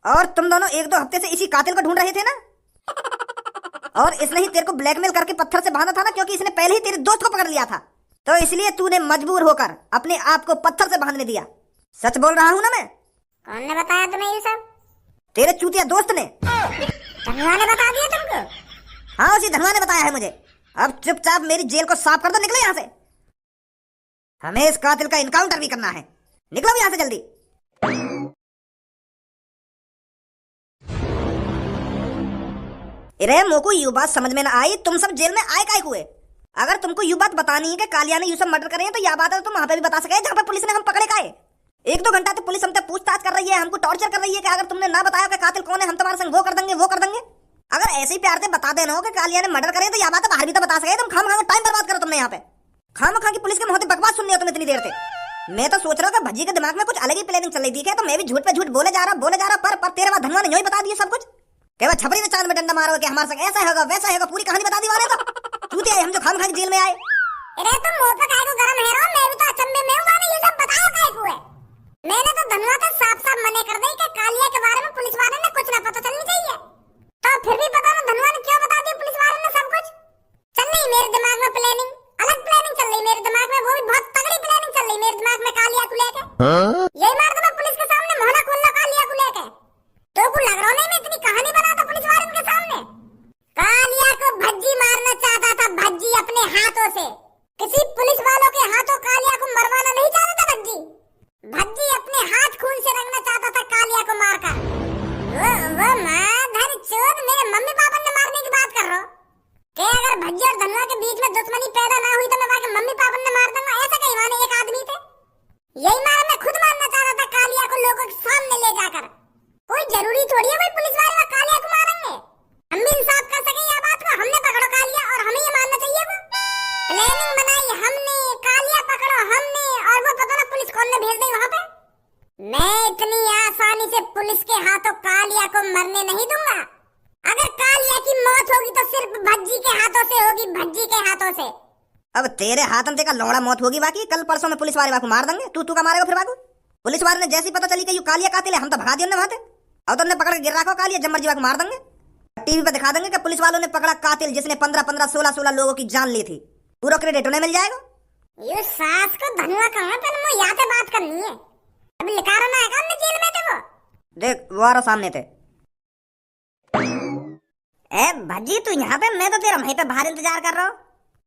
और तुम दोनों एक दो हफ्ते से इसी कातिल को ढूंढ रहे थे ना? और इसने ही तेरे को ब्लैकमेल करके पत्थर से बांधा था ना, क्योंकि इसने पहले ही तेरे दोस्त को पकड़ लिया था, तो इसलिए तूने मजबूर होकर अपने आप को पत्थर से बांधने दिया। सच बोल रहा हूँ ना मैं? कौन ने बताया तुम्हें ये सब? तेरे चूतिया दोस्त ने। धनवा ने बता दिया तुमको? हाँ, उसी धनवा ने बताया है मुझे। अब चुपचाप मेरी जेल को साफ कर दो, निकलो यहाँ से। हमें इस कातिल का इनकाउंटर भी करना है। निकलो यहाँ से जल्दी। अरे मोको यू बात समझ में ना आई, तुम सब जेल में आए काहे हुए? अगर तुमको यू बात बतानी है कि कालिया ने यू सब मर्डर करे हैं, तो यह बात है तुम वहां पे भी बता सके जहाँ पर पुलिस ने हम पकड़े काहे। 1-2 घंटा तो पुलिस हमसे पूछताछ कर रही है, हमको टॉर्चर कर रही है कि अगर तुमने ना बताया कि कातिल कौन है, हम तुम्हारे संग वो कर देंगे वो कर देंगे। अगर ऐसे ही प्यार से बता देना हो कि कालिया ने मर्डर करे, तो यह बात बाहर भी तो बता सके। तुम खाम टाइम बर्बाद करो तुमने यहाँ पे। खाम की पुलिस के मुंह से बकवास सुननी है तुम इतनी देर से। मैं तो सोच रहा हूँ कि भज्जी के दिमाग में कुछ अलग ही प्लानिंग चल रही थी, तो मैं भी झूठ पे झूठ बोले जा रहा पर तेरे बाद धनवा ने यूं ही बता दिया सब कुछ। क्या छपरी ने चांद में डंडा मारो कि हमारे संग ऐसा होगा वैसा होगा, पूरी कहानी बता दी वाले तो चूते आए हम जो खाम जेल में आए। अरे तुम मुंह पे काहे को गरम है रो? मैं भी तो अचंभे में हूं, मैंने ये सब बताया काहे को है? मैंने तो धनवा से साफ मना कर दी कि कालिया के बारे में पुलिस वाले ने कुछ ना पता चलनी चाहिए, तो फिर भी पता ना धनवा ने क्यों बता दिया पुलिस वाले ने सब कुछ। चल रही मेरे दिमाग में प्लानिंग, अलग प्लानिंग चल रही मेरे दिमाग में, वो भी बहुत तगड़ी प्लानिंग चल रही मेरे दिमाग में कालिया को लेके। यही मार दो पुलिस के सामने, मोहना खोल लो कालिया को लेके। तो को लग रहा नहीं मैं इतनी कहानी बनाता पुलिस वाले के सामने। कालिया को भज्जी मारना चाहता था, भज्जी अपने हाथों से। किसी पुलिस वालों के हाथों कालिया को मरवाना नहीं चाहता था भज्जी। भज्जी अपने हाथ खून से रंगना चाहता था कालिया को मारकर। वो माधर चोद मेरे मम्मी पापा ने मारने की बात कर रहा हो कि अगर भज्जी और धनवा के बीच में दुश्मनी पैदा ना हुई तो मैं वहां मम्मी पापा ने मार दूंगा, ऐसा कहीं माने एक आदमी थे। यही मारा मैं खुद मारना चाह रहा था कालिया को लोगों के सामने ले जाकर। कोई जरूरी थोड़ी है भाई पुलिस वाले कालिया को मारेंगे। हम भी इंसाफ कर सके यह बात को, हमने पकड़ो कालिया और हमें ये मानना चाहिए। वो प्लानिंग बनाई हमने, कालिया पकड़ो हमने, और वो पता ना पुलिस कौन ने भेज दी वहां पे। मैं इतनी आसानी से पुलिस के हाथों कालिया को मरने नहीं दूंगा। अगर कालिया की मौत होगी तो सिर्फ भज्जी के हाथों से होगी, भज्जी के हाथों से। अब तेरे हाथों से का लौड़ा मौत होगी, बाकी कल परसों में पुलिस वाले बाकू मार देंगे। तू का मारेगा फिर बाकू? पुलिस वाले ने जैसी पता चली कि यू कालिया कातिल है, हम तो भगा दिए वहां से, और तुमने पकड़ के गिर रखो कालिया, जब मर्जी बाकू मार देंगे। टीवी पे दिखा देंगे कि पुलिस वालों ने पकड़ा कातिल जिसने 15-15, 16-16 लोगों की जान ली थी। पूरा क्रेडिट उन्हें मिल जाएगा। ये सास को धनवा कहां पे मैं यहाँ पे बात करनी है। अभी लिखा रहना है हमने जेल में थे वो। देख वो आ रहा सामने थे। ए भज्जी तू यहाँ पे, मैं तो तेरा वहीं पे बाहर इंतजार कर रहा हूँ।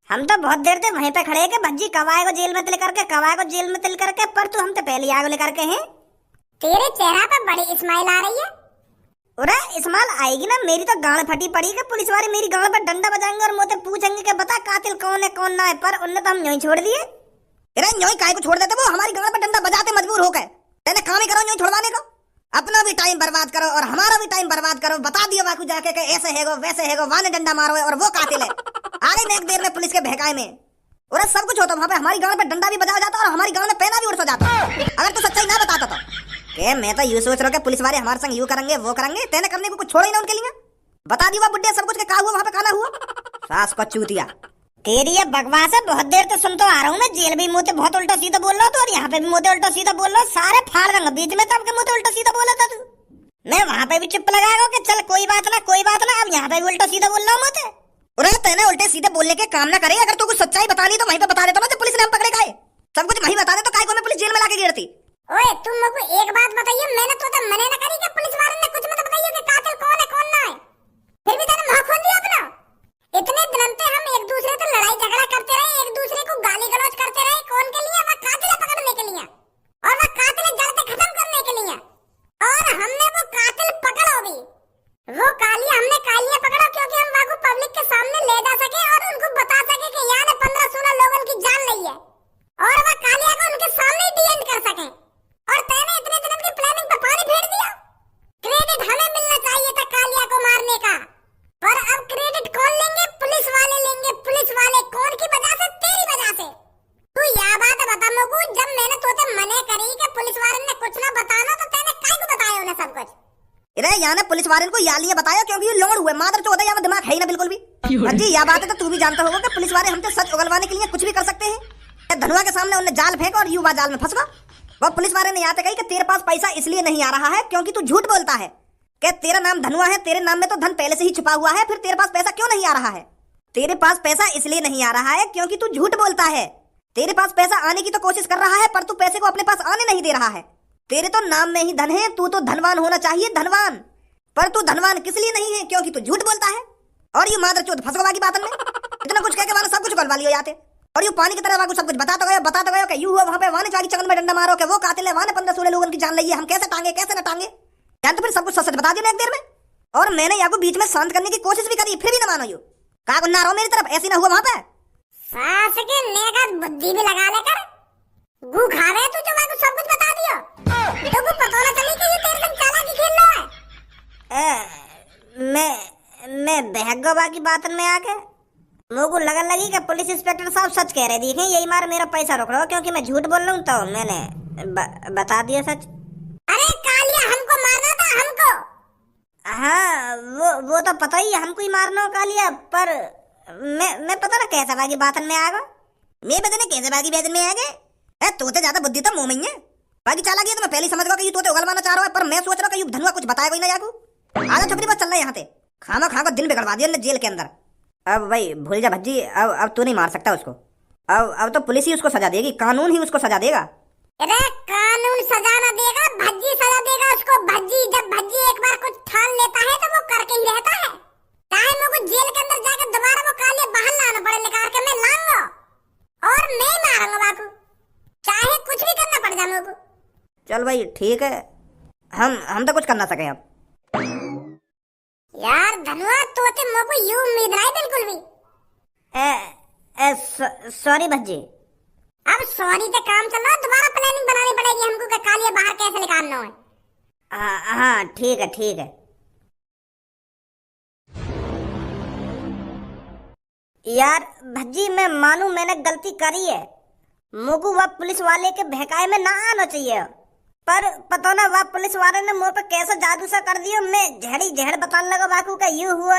हम तो बहुत देर से वहीं पे खड़े हैं कि भज्जी कब आएगा जेल में तिल करके, कब आएगा जेल में तिल करके, पर तू हम तो पहले आगे लेकर के हैं। तेरे चेहरा पे बड़ी स्माइल आ रही है। अरे इस्माइल आएगी ना, मेरी तो गांड फटी पड़ी कि पुलिस वाले मेरी गांड पर डंडा बजाएंगे और मुझसे पूछेंगे कि बता कातिल कौन है कौन ना है, पर उनने तो हम यूं ही छोड़ दिए। अरे यूं ही काहे को छोड़ देते? वो हमारी गांड पर डंडा बजाते मजबूर हो गए। तेने काम ही करो यूं छुड़वाने को। अपना भी टाइम बर्बाद करो और हमारा भी टाइम बर्बाद करो। बता दियो बाकू जाके कि ऐसे हैगो वैसे हैगो, वाने डंडा मारो और वो कातिल है। आगे में एक देर में पुलिस के बहकाए में और सब कुछ होता, वहां पे हमारी गांड पर डंडा भी बजाया जाता और हमारी गांड में पैना भी उड़ जाता। अगर तू सच्चाई ना बताता तो के मैं तो यूं सोच रहा हूं कि पुलिस वाले हमारे संग यूं करेंगे वो करेंगे, तेने करने को कुछ छोड़ा ही ना उनके लिए। बता दिया बुड्ढे सब कुछ के का हुआ वहां पे, खाना हुआ। सास को चूतिया तेरी ये बकवास है, बहुत देर से सुन तो आ रहा हूँ मैं। जेल भी मुझे बहुत उल्टा सीधा बोल रहा था और यहाँ पे भी मुझे उल्टा सीधा बोल रहा, सारे फाड़ देंगे बीच में। तब के मुझे उल्टा सीधा बोला था तू। मैं वहाँ पे भी चुप लगाएगा कि चल कोई बात ना कोई बात ना, अब यहाँ पे भी उल्टा सीधा बोल रहा हूँ मुझे। अरे तेने उल्टे सीधे बोलने के काम ना करे। अगर तू कुछ सच्चाई बतानी तो वहीं पे बता देता ना, पुलिस ने हम पकड़े गए। सब कुछ वहीं बता दे तो काय को मैं पुलिस जेल में लाके गिरती। ओए तुम लोग को एक बात बताइए, मैंने तो मना ना करी कि पुलिस वाले ने कुछ मत बताइए कि कातिल कौन है कौन ना है, फिर भी तेने मुंह खोल दिया अपना। इतने दिन से हम एक दूसरे से लड़ाई झगड़ा करते रहे, एक दूसरे को गाली गलौज करते रहे, कौन के लिए? वह कातिल पकड़ने के लिए, और वह कातिल जड़ से खत्म करने के लिए। और हमने वो कातिल पकड़ा भी, वो कालिया हमने कालिया पकड़ा क्योंकि हम वाकू पब्लिक के सामने ले जा सके और उनको बता सके कि यहाँ ने 15-16 लोगों की जान ली है, और वह कालिया को उनके सामने डी एंड कर सके। और तेने इतने दिन की प्लानिंग पे पानी फेर दिया। क्रेडिट हमें मिलना चाहिए था कालिया को मारने का, पर अब क्रेडिट कौन लेंगे? पुलिस वाले लेंगे। पुलिस वाले कौन की वजह से? तेरी वजह से। तू यह बात बता मुझको, जब मैंने तोते मने करी कि पुलिस वाले ने कुछ ना बताना तो तेने काय को बताया उन्हें सब कुछ? अरे यहाँ ने पुलिस वाले को या लिए बताया क्योंकि ये लोड़ हुए मादर चौदह, यहाँ दिमाग है ही ना बिल्कुल भी। जी यह बात है तो तू भी जानता होगा कि पुलिस वाले हमसे सच उगलवाने के लिए कुछ भी कर सकते हैं। धनुआ के सामने उन्हें जाल फेंक और युवा जाल में फंस गया। वो पुलिस वाले ने यहाँ तक कही कि तेरे पास पैसा इसलिए नहीं आ रहा है क्योंकि तू झूठ बोलता है, क्या तेरा नाम धनुआ है, तेरे नाम में तो धन पहले से ही छुपा हुआ है, फिर तेरे पास पैसा क्यों नहीं आ रहा है? तेरे पास पैसा इसलिए नहीं आ रहा है क्योंकि तू झूठ बोलता है। तेरे पास पैसा आने की तो कोशिश कर रहा है पर तू पैसे को अपने पास आने नहीं दे रहा है। तेरे तो नाम में ही धन है, तू तो धनवान होना चाहिए, धनवान। पर तू धनवान किस लिए नहीं है? क्योंकि तू झूठ बोलता है। और ये मादर चोद फंसोगा की बातन में इतना कुछ कह के वाला सब कुछ गलवा लियो जाते। और यू पानी की तरह वाकू सब कुछ बता तो गयो कि यू हुआ वहां पे वाने चाकी चंगन में डंडा मारो कि वो कातिल है, वाने 15-16 लोगों की जान ली है, हम कैसे टांगे कैसे न टांगे। जान तो फिर सब कुछ सच बता दियो ना एक देर में। और मैंने याकू बीच में शांत करने की कोशिश भी करी, फिर भी न मानो यू। का गुन्ना रहो मेरी तरफ, ऐसी ना हुआ वहां पे। सास के नेगत बुद्धि भी लगा लेकर गू खा रहे तू जो वाकू सब कुछ बता दियो। तो को पता ना चली कि ये तेरे संग चालाकी खेल रहा है। मैं बहगवा की बात में आके मुझको लगन लगी कि पुलिस इंस्पेक्टर साहब सच कह रहे देखें, यही मार मेरा पैसा रोक रहा हो क्योंकि मैं झूठ बोल रहा हूँ, तो मैंने बता दिया सच। अरे कालिया हमको मारना था, हमको। हाँ वो तो पता ही, हमको ही मारना हो कालिया, पर मैं पता ना कैसे बाकी बातन में आ गया। मैं बदने कैसे बाकी बातन में आ गए। तोते ज्यादा बुद्धि तो मुंह में ही है, बाकी चाला गया तो मैं पहले समझ गया कि ये तोते उगलवाना चाह रहा है, पर मैं सोच रहा हूँ कि ये धनुआ कुछ बताएगा ही ना याकू। आजा छपरी बस चल रहा है यहाँ से, खाना खा कर दिन बिगड़वा दिया जेल के अंदर। अब भाई भूल जा भज्जी, अब तू नहीं मार सकता उसको। अब तो पुलिस ही उसको सजा देगी, कानून ही उसको सजा देगा। अरे कानून सजा ना देगा, भज्जी सजा देगा उसको। भज्जी जब भज्जी एक बार कुछ ठान लेता है तो वो करके ही रहता है। चाहे मुझको जेल के अंदर जाकर दोबारा वो कालिया बाहर लाना पड़े, निकाल के मैं लाऊंगा और मैं मारूंगा बापू, चाहे कुछ भी करना पड़ जाए मुझको। चल भाई ठीक है, हम तो कुछ कर ना सके अब। यार धनुआ तोते मुझको यूं उम्मीद नहीं बिल्कुल भी। सॉरी भज्जी। अब सॉरी से काम चल रहा है, दोबारा प्लानिंग बनानी पड़ेगी हमको कि कालिया बाहर कैसे निकालना है। हाँ ठीक है ठीक है। यार भज्जी मैं मानू मैंने गलती करी है, मुझको वह पुलिस वाले के बहकाए में ना आना चाहिए, पर पता ना वह पुलिस वाले ने मुझ पे कैसा जादू सा कर दिया। मैं झड़ बताने लगा बाकू का यू हुआ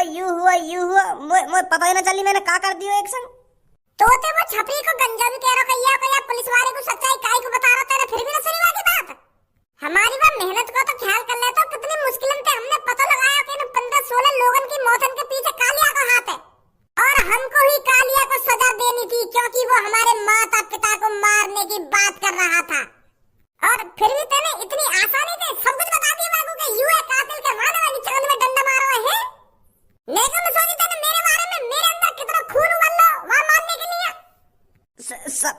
मुझे पता ही ना चली मैंने क्या कर दिया एक संग। तोते वो छपरी को गंजा भी कह रहा कहिया पुलिस वाले को सच्चाई काई को बता रहा तेरे, फिर भी ना सुनी वाली बात। हमारी वो मेहनत को तो ख्याल कर ले तो कितनी मुश्किल से हमने पता लगाया कि 15-16 लोगों की मौतन के पीछे कालिया का हाथ है और हमको ही कालिया को सजा देनी थी क्योंकि वो हमारे माता पिता को मारने की बात कर रहा था। और फिर भी तूने इतनी आसानी से सब कुछ बता दिया बाबू के यू है कातिल के वाले वाली चांद में डंडा मारा है। लेकिन सोची तूने मेरे बारे में, मेरे अंदर कितना खून उबल रहा वहां मारने के लिए।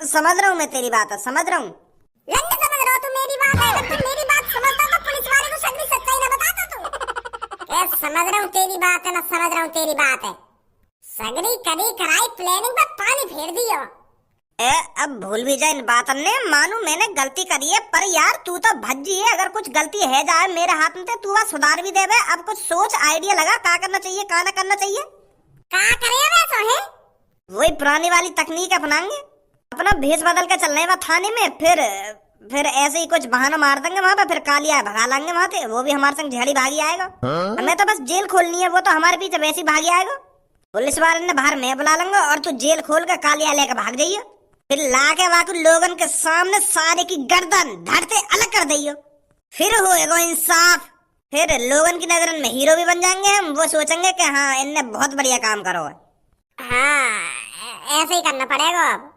समझ रहा हूँ मैं तेरी बात, समझ रहा हूँ। लंड समझ रहा तू मेरी बात है, अगर तू मेरी बात समझता तो पुलिस वाले को सगली सच्चाई ना बताता तू। क्या समझ रहा हूँ तेरी बात है ना, समझ रहा हूँ तेरी बात है। सगली करी कराई प्लानिंग में पानी फेर दियो। अब भूल भी जाए इन बातन ने, मानू मैंने गलती करी है, पर यार तू तो भज्जी है, अगर कुछ गलती है जाए मेरे हाथ में तू वह सुधार भी देवे। अब कुछ सोच आइडिया लगा क्या करना चाहिए क्या ना करना चाहिए। क्या करे वैसा है? वही पुरानी वाली तकनीक अपनाएंगे, अपना भेष बदल के चलने वा थाने में, फिर ऐसे ही कुछ बहाना मार देंगे वहां पे, फिर कालिया भगा लाएंगे वहां से, वो भी हमारे संग झेड़ी भागी आएगा। हमें तो बस जेल खोलनी है, वो तो हमारे पीछे वैसे ही भागी आएगा। पुलिस वाले ने बाहर मैं बुला लूंगा और तू जेल खोल कर कालिया लेकर भाग जाइयो, फिर लाके वाकू लोगन के सामने सारे की गर्दन धड़ से अलग कर दियो, फिर होएगा इंसाफ। फिर लोगन की नजर में हीरो भी बन जाएंगे हम, वो सोचेंगे कि हाँ इनने बहुत बढ़िया काम करो है। हाँ ऐसे ही करना पड़ेगा अब।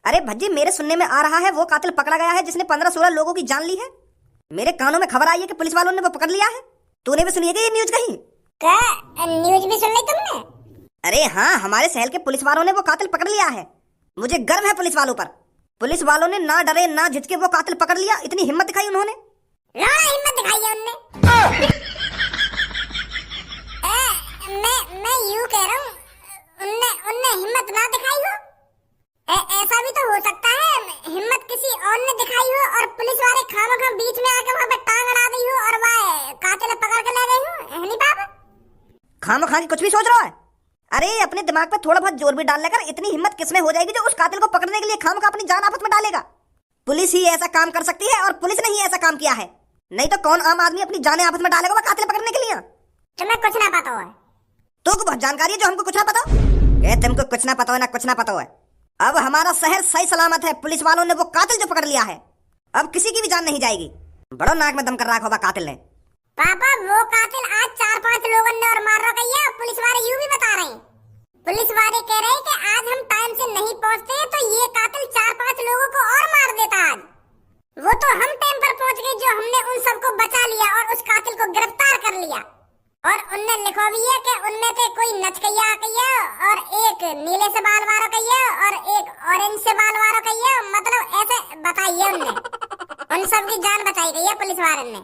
अरे भज्जी मेरे सुनने में आ रहा है वो कातिल पकड़ा गया है जिसने 15-16 लोगों की जान ली है। मेरे कानों में खबर आई है कि पुलिस वालों ने वो पकड़ लिया है। तूने भी सुनी है ये न्यूज कहीं? क्या न्यूज भी सुन ली तुमने? अरे हाँ, हमारे शहर के पुलिस वालों ने वो कातिल पकड़ लिया है। मुझे गर्व है पुलिस वालों पर। पुलिस वालों ने ना डरे ना झिझके वो कातिल पकड़ लिया। इतनी हिम्मत दिखाई उन्होंने। हिम्मत दिखाई है उनने। मैं यूं कह रहा हूँ उनने हिम्मत ना दिखाई हो। ऐसा भी तो हो सकता है हिम्मत किसी और ने दिखाई हो और पुलिस वाले खामोखा बीच में आके वहाँ पे टांग अड़ा दी हो और वह कातिल पकड़ के ले गई हो। नहीं बाबा खामोखा की कुछ भी सोच रहा है। अरे अपने दिमाग पे थोड़ा बहुत जोर भी डाल लेकर इतनी हिम्मत किसमें हो जाएगी जो उस कातिल को पकड़ने के लिए खामोखा अपनी जान आफत में डालेगा। पुलिस ही ऐसा काम कर सकती है और पुलिस ने ही ऐसा काम किया है, नहीं तो कौन आम आदमी अपनी जान आफत में डालेगा वो कातिल पकड़ने के लिए। तुम्हें कुछ ना पता है। तो बहुत जानकारी है जो हमको कुछ ना पता। तुमको कुछ ना पता है ना कुछ ना पता है। अब हमारा शहर सही सलामत है। पुलिस वालों ने वो कातिल जो पकड़ लिया है, अब किसी की भी जान नहीं जाएगी। बड़ा नाक में दम कर रखा होगा कातिल ने। पापा वो कातिल आज 4-5 लोगों ने और मार रखा है। पुलिस वाले यूं भी बता रहे हैं, पुलिस वाले कह रहे हैं कि आज हम टाइम से नहीं पहुंचते तो ये कातिल 4-5 लोगों को और मार देता आज। वो तो हम टाइम पर पहुंच गए जो हमने उन सबको बचा लिया और उस कातिल को गिरफ्तार कर लिया। और उनने लिखा भी है कि उनमें से कोई नचकैया कहिए और एक नीले से बाल वाला कहिए और एक ऑरेंज से बाल वाला कहिए, मतलब ऐसे बताइए उनने। उन सब की जान बचाई गई है पुलिस वाले ने।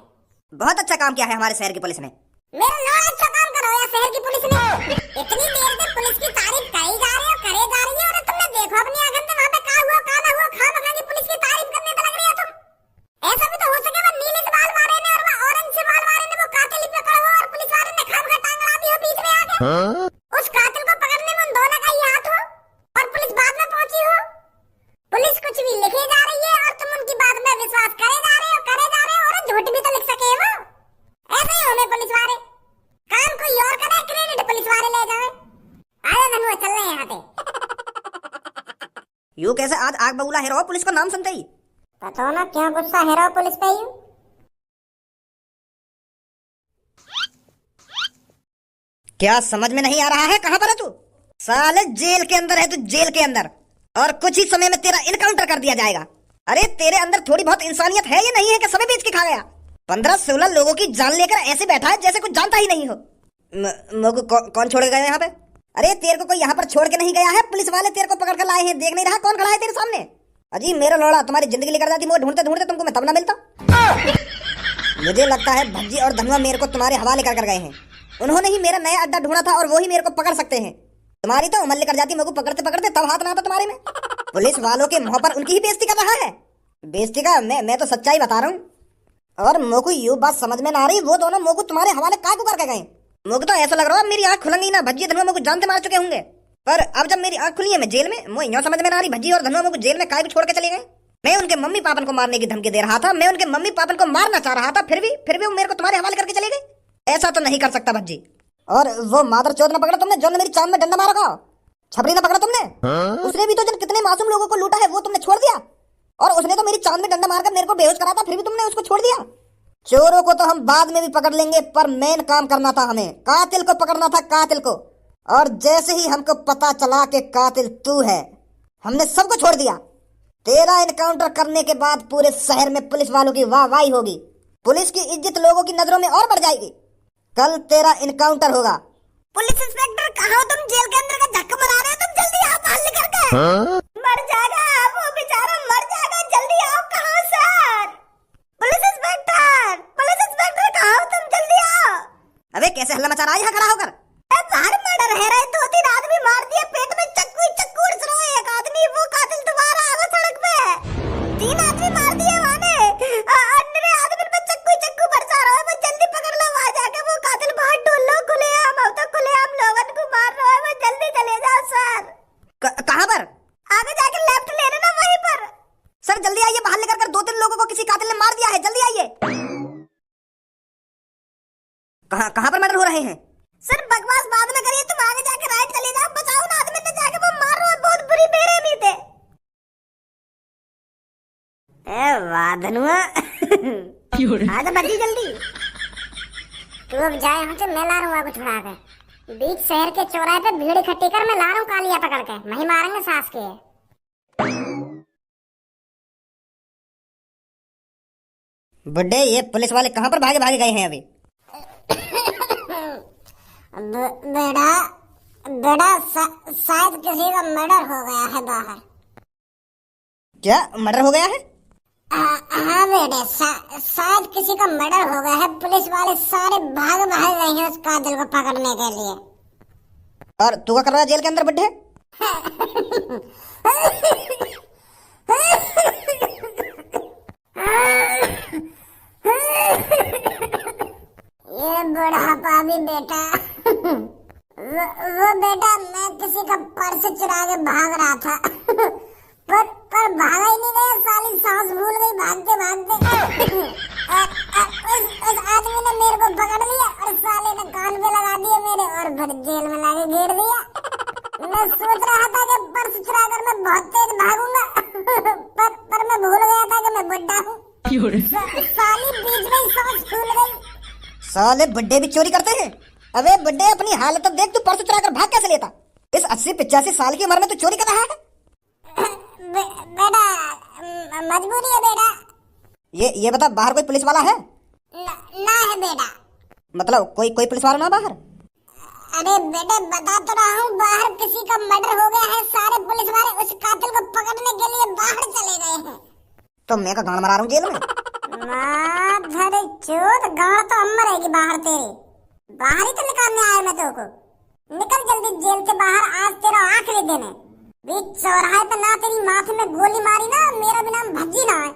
बहुत अच्छा काम किया है हमारे शहर की पुलिस ने। मेरा नाम अच्छा काम करो या शहर की पुलिस ने। इतनी देर से पुलिस की तारीफ करी जा रही है, करे जा रही है, और तुमने देखो अपनी आंखों से वहां पे क्या हुआ क्या ना हुआ, खामखा की पुलिस की तारीफ करने तो लग रही है तुम। ऐसा भी तो हो सके वो नीले से बाल वाले ने और वो ऑरेंज से बाल वाले ने वो कातिल ही पकड़ा हो और पुलिस वाले ने खामखा टांग अड़ा दी हो बीच में आके। उस कातिल को पकड़ने में उन दोनों का ही हाथ हो और पुलिस बाद में पहुंची हो। पुलिस कुछ भी लिखे जा रही है और तुम उनकी बात में विश्वास करे जा रहे हो और झूठ भी तो लिख सके वो। ऐसे ही हमें पुलिस वाले काम कोई और करे, क्रेडिट पुलिस वाले ले जाए। आए धनुआ चल रहे यहाँ पे। यूं कैसे आज आग बबूला हेरो पुलिस का नाम सुनते ही? पता ना क्या गुस्सा हेरो पुलिस पे यूं। क्या समझ में नहीं आ रहा है? कहाँ पर है तू? साले जेल के अंदर है तू, जेल के अंदर, और कुछ ही समय में तेरा इनकाउंटर कर दिया जाएगा। अरे तेरे अंदर थोड़ी बहुत इंसानियत है या नहीं है कि सभी बेच के खा गया? 15-16 लोगों की जान लेकर ऐसे बैठा है जैसे कुछ जानता ही नहीं हो। कौन छोड़ गया यहाँ पे? अरे तेरे को कोई यहाँ पर छोड़ के नहीं गया है, पुलिस वाले तेरे को पकड़ कर लाए हैं। देख नहीं रहा कौन खड़ा है तेरे सामने? अजी मेरा लोड़ा तुम्हारी जिंदगी लेकर जाती, मुझे ढूंढते ढूंढते तुमको मैं तब ना मिलता। मुझे लगता है भज्जी और धनुआ मेरे को तुम्हारे हवाले कर गए हैं। उन्होंने ही मेरा नया अड्डा ढूंढा था और वो ही मेरे को पकड़ सकते हैं। तुम्हारी तो उमर लेकर जाती, मेरे को पकड़ते पकड़ते तब हाथ ना आता तुम्हारे में। पुलिस वालों के मुंह पर उनकी ही बेइज्जती कर रहा है। बेइज्जती का मैं तो सच्चाई बता रहा हूँ। और मोको ये बात समझ में ना आ रही, वो दोनों मोको तुम्हारे हवाले काय को करके गए? मोको तो ऐसा लग रहा है मेरी आंख खुलेंगी ना, भज्जी धनुआ मोको जानते मार चुके होंगे। पर अब जब मेरी आंख खुली है मैं जेल में, मुझे यहाँ समझ में ना आ रही भज्जी और धनुआ मोको जेल में काय को छोड़ के चले गए। मैं उनके मम्मी पापन को मारने की धमकी दे रहा था, मैं उनके मम्मी पापन को मारना चाह रहा था, फिर भी वो मेरे को तुम्हारे हवाले करके चले गए। ऐसा तो नहीं कर सकता भज्जी। और वो मादर चौथ न पकड़ा तुमने जो ने मेरी चांद में डंडा मारा का? छपरी न पकड़ा तुमने? उसने भी तो जन कितने मासूम लोगों को लूटा है वो तुमने छोड़ दिया। और उसने तो मेरी चांद में डंडा मारकर मेरे को बेहोश करा था, फिर भी तुमने उसको छोड़ दिया। चोरों को तो हम बाद में भी पकड़ लेंगे, पर मेन काम करना था हमें, कातिल को पकड़ना था, कातिल को। और जैसे ही हमको पता चला कि कातिल तू है, हमने सबको छोड़ दिया। तेरा इनकाउंटर करने के बाद पूरे शहर में पुलिस वालों की वाहवाही होगी, पुलिस की इज्जत लोगों की नजरों में और बढ़ जाएगी। कल तेरा इनकाउंटर होगा। पुलिस इंस्पेक्टर कहाँ हो तुम? जेल के अंदर का धक्का मरा रहे हो तुम, जल्दी आओ बाहर निकल के। मर जाएगा वो बेचारा, मर जाएगा, जल्दी आओ। कहाँ सर? पुलिस इंस्पेक्टर कहाँ हो तुम? जल्दी आओ। अबे कैसे हल्ला मचा रहा है यहाँ खड़ा होकर? बाहर मर्डर है रहे, 2-3 आदमी मार दिए, पेट में चक्कू उड़स रहा है। एक आदमी वो कातिल तुम्हारा आगे सड़क पे, 3 आदमी मार दिए वाने, अन्य आदमी पे चक्कू बरसा रहा है। वो जल्दी पकड़ लो, वहां जाके वो कातिल बाहर ढूंढ लो, खुलेआम अब तो खुलेआम लोगों को मार रहा है। वो जल्दी चले जाओ सर। कहाँ पर? आगे जाके लेफ्ट ले लेना वहीं पर। सर जल्दी आइए, बाहर लेकर कर 2-3 लोगों को किसी कातिल ने मार दिया है, जल्दी आइए। कहाँ पर मर्डर हो रहे हैं? सर बकवास बाद में करिए, तुम आगे जाके राइट चले जाओ, बचाओ ना आदमी ने जाके, वो मार रहा है, बहुत बुरी बेरहमी थे। ए वाह धनुआ, आजा बच्ची जल्दी। तू अब जाए यहाँ से, मैं ला रहा हूँ कुछ उड़ा के। बीच शहर के चौराहे पे भीड़ इकट्ठी कर, मैं ला रहा हूँ कालिया पकड़ के, वहीं मारेंगे सास के। बुड्ढे ये पुलिस वाले कहाँ पर भागे भागे गए हैं अभी? बेटा शायद किसी का मर्डर हो गया है बाहर। क्या मर्डर हो गया है? हाँ बेटे, शायद किसी का मर्डर हो गया है। पुलिस वाले सारे भाग रहे हैं उस कातिल को पकड़ने के लिए। और तू क्या कर रहा है जेल के अंदर बुड्ढे? ये बुढ़ापा भी बेटा, वो बेटा मैं किसी का पर्स चुरा के भाग रहा था, पर भागा ही नहीं गया, साली सांस भूल गई भागते भागते। उस आदमी ने मेरे को पकड़ लिया और साले ने कान पे लगा दिया मेरे और फिर जेल में लाके घेर दिया। मैं सोच रहा था कि पर्स चुरा कर मैं बहुत तेज भागूंगा, पर मैं भूल गया था कि मैं बुड्ढा हूँ। साली बीच में ही सांस फूल गई। साले बुड्ढे भी चोरी करते हैं। अबे बुड्ढे अपनी हालत तो देख, तू परसों चुरा कर भाग कैसे लेता? इस 80-85 साल की उम्र में तू चोरी कर रहा है? बेटा मजबूरी है बेटा। ये बता, बाहर कोई पुलिस वाला है? ना है बेटा। मतलब कोई पुलिस वाला ना बाहर? अरे बेटे बता तो रहा हूँ, बाहर किसी का मर्डर हो गया है, सारे पुलिस वाले उस कातिल को पकड़ने के लिए बाहर चले गए हैं। तो मैं का गांड मरा रहा हूँ जेल में। माधर चोद, गांड तो अम्मा रहेगी बाहर तेरे। बाहर ही तो निकालने आया मैं तेरे को। निकल जल्दी जेल से बाहर, आज तेरा आखिरी दिन है। बीच चौराहे पे ना तेरी माथे में गोली मारी ना, मेरा भी नाम भज्जी ना है।